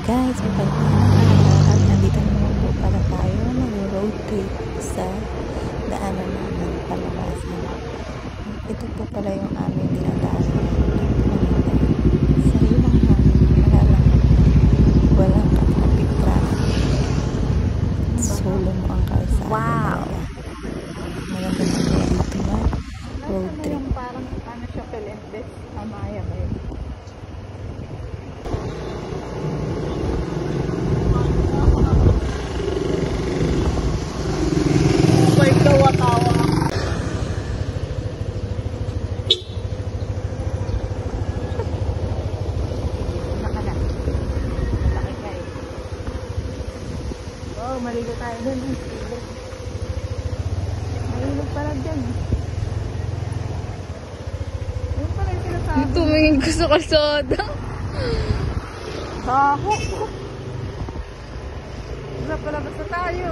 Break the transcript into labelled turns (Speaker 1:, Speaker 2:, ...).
Speaker 1: Guys, magandang araw at nandito naman po pala tayo mag-road trip sa daanan namin palabasan. Ito po pala yung aming dinadaanan sa ibang hangin, malalangan, walang ka-traffic. Solo mo ang kalsada.
Speaker 2: Wow!
Speaker 1: Maganda na kaya dito na road trip.
Speaker 2: Parang ano siya, Pelentes, Amaya ba yun? Maligo tayo dun. Malilog pala dyan. Ayun pala yung sinasabi.
Speaker 3: Tumingin ko sa kalsada.
Speaker 2: Baho. Wala pala basta tayo.